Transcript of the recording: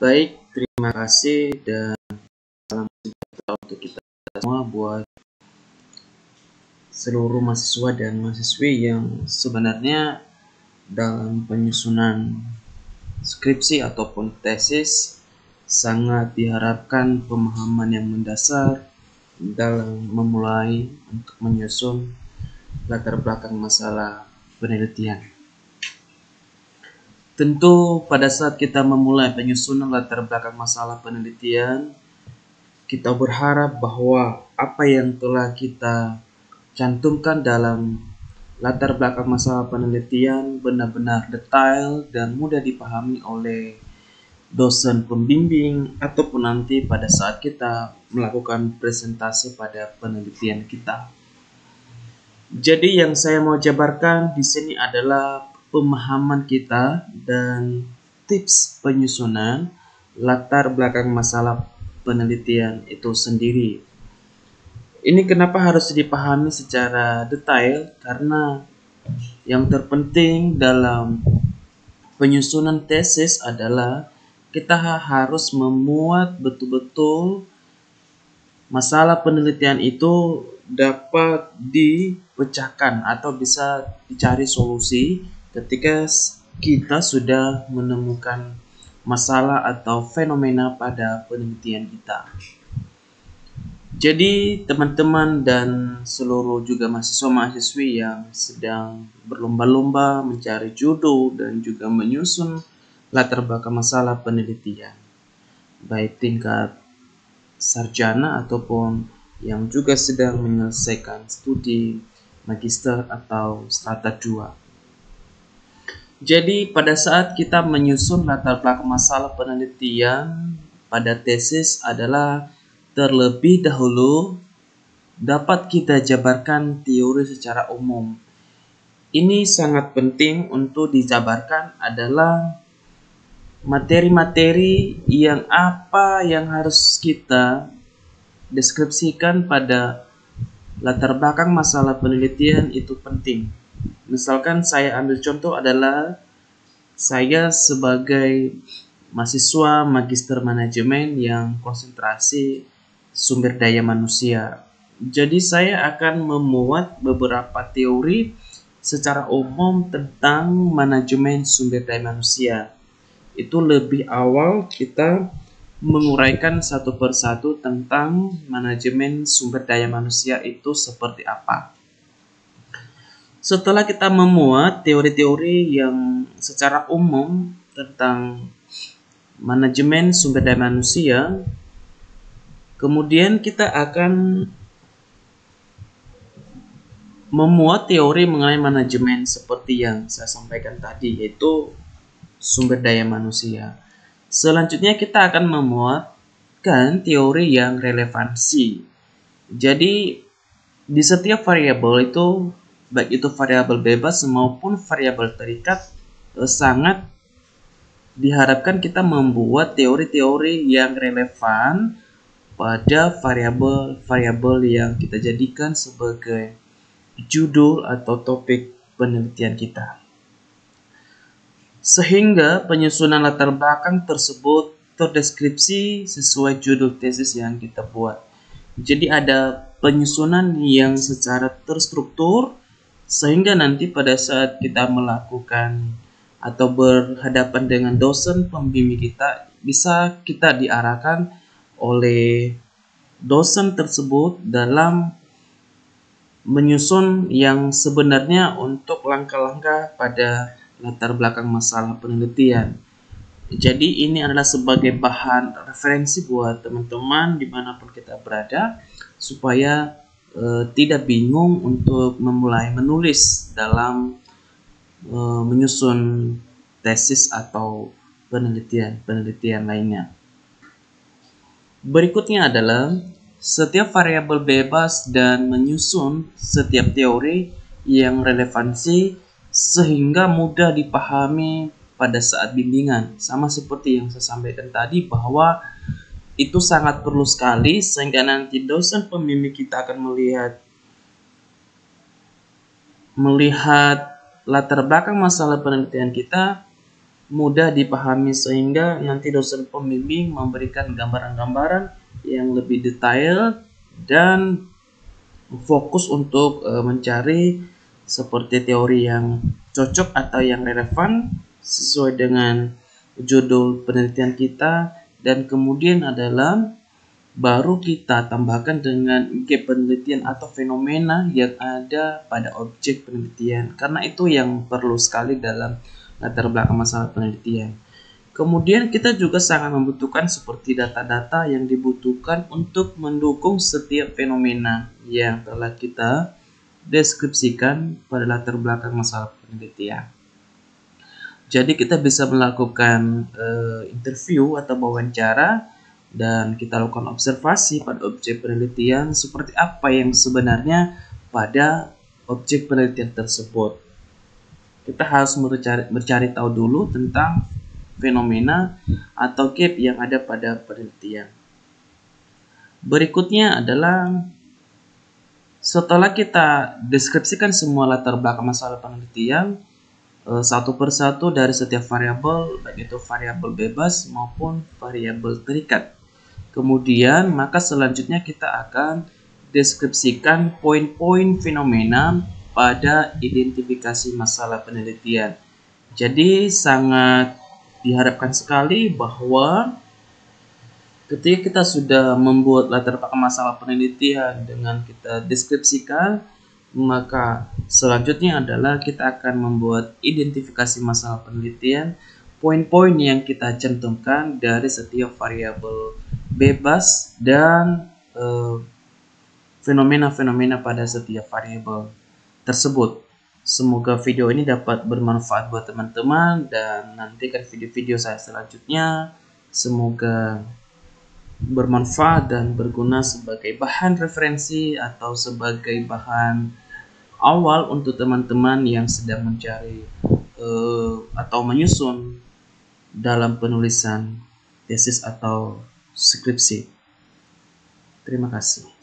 Baik, terima kasih dan salam sejahtera untuk kita semua buat seluruh mahasiswa dan mahasiswi yang sebenarnya dalam penyusunan skripsi ataupun tesis sangat diharapkan pemahaman yang mendasar dalam memulai untuk menyusun latar belakang masalah penelitian. Tentu pada saat kita memulai penyusunan latar belakang masalah penelitian, kita berharap bahwa apa yang telah kita cantumkan dalam latar belakang masalah penelitian benar-benar detail dan mudah dipahami oleh dosen pembimbing ataupun nanti pada saat kita melakukan presentasi pada penelitian kita. Jadi yang saya mau jabarkan di sini adalah pemahaman kita dan tips penyusunan latar belakang masalah penelitian itu sendiri. Ini kenapa harus dipahami secara detail? Karena yang terpenting dalam penyusunan tesis adalah kita harus memuat betul-betul masalah penelitian itu dapat dipecahkan atau bisa dicari solusi ketika kita sudah menemukan masalah atau fenomena pada penelitian kita. Jadi teman-teman dan seluruh juga mahasiswa-mahasiswi yang sedang berlomba-lomba mencari judul dan juga menyusun latar belakang masalah penelitian, baik tingkat sarjana ataupun yang juga sedang menyelesaikan studi magister atau strata 2. Jadi pada saat kita menyusun latar belakang masalah penelitian pada tesis adalah terlebih dahulu dapat kita jabarkan teori secara umum. Ini sangat penting untuk dijabarkan adalah materi-materi yang apa yang harus kita deskripsikan pada latar belakang masalah penelitian itu penting. Misalkan saya ambil contoh adalah saya sebagai mahasiswa magister manajemen yang konsentrasi sumber daya manusia. Jadi saya akan memuat beberapa teori secara umum tentang manajemen sumber daya manusia. Itu lebih awal kita menguraikan satu persatu tentang manajemen sumber daya manusia itu seperti apa. Setelah kita memuat teori-teori yang secara umum tentang manajemen sumber daya manusia, kemudian kita akan memuat teori mengenai manajemen seperti yang saya sampaikan tadi, yaitu sumber daya manusia. Selanjutnya kita akan memuatkan teori yang relevansi. Jadi di setiap variabel itu, baik itu variabel bebas maupun variabel terikat, sangat diharapkan kita membuat teori-teori yang relevan pada variabel-variabel yang kita jadikan sebagai judul atau topik penelitian kita. Sehingga penyusunan latar belakang tersebut terdeskripsi sesuai judul tesis yang kita buat. Jadi ada penyusunan yang secara terstruktur sehingga nanti pada saat kita melakukan atau berhadapan dengan dosen pembimbing kita, bisa kita diarahkan oleh dosen tersebut dalam menyusun yang sebenarnya untuk langkah-langkah pada latar belakang masalah penelitian. Jadi ini adalah sebagai bahan referensi buat teman-teman dimanapun kita berada, supaya tidak bingung untuk memulai menulis dalam menyusun tesis atau penelitian lainnya. Berikutnya adalah setiap variabel bebas dan menyusun setiap teori yang relevansi sehingga mudah dipahami pada saat bimbingan. Sama seperti yang saya sampaikan tadi bahwa itu sangat perlu sekali sehingga nanti dosen pembimbing kita akan melihat latar belakang masalah penelitian kita mudah dipahami sehingga nanti dosen pembimbing memberikan gambaran-gambaran yang lebih detail dan fokus untuk mencari seperti teori yang cocok atau yang relevan sesuai dengan judul penelitian kita, dan kemudian adalah baru kita tambahkan dengan gap penelitian atau fenomena yang ada pada objek penelitian, karena itu yang perlu sekali dalam latar belakang masalah penelitian. Kemudian kita juga sangat membutuhkan seperti data-data yang dibutuhkan untuk mendukung setiap fenomena yang telah kita deskripsikan pada latar belakang masalah penelitian. Jadi kita bisa melakukan interview atau wawancara dan kita lakukan observasi pada objek penelitian seperti apa yang sebenarnya pada objek penelitian tersebut. Kita harus mencari tahu dulu tentang fenomena atau gap yang ada pada penelitian. Berikutnya adalah setelah kita deskripsikan semua latar belakang masalah penelitian satu persatu dari setiap variabel, baik itu variabel bebas maupun variabel terikat. Kemudian maka selanjutnya kita akan deskripsikan poin-poin fenomena pada identifikasi masalah penelitian. Jadi sangat diharapkan sekali bahwa ketika kita sudah membuat latar belakang masalah penelitian dengan kita deskripsikan, maka selanjutnya adalah kita akan membuat identifikasi masalah penelitian, poin-poin yang kita cantumkan dari setiap variabel bebas dan fenomena-fenomena pada setiap variabel tersebut. Semoga video ini dapat bermanfaat buat teman-teman dan nantikan video-video saya selanjutnya. Semoga bermanfaat dan berguna sebagai bahan referensi atau sebagai bahan awal untuk teman-teman yang sedang mencari atau menyusun dalam penulisan tesis atau skripsi. Terima kasih.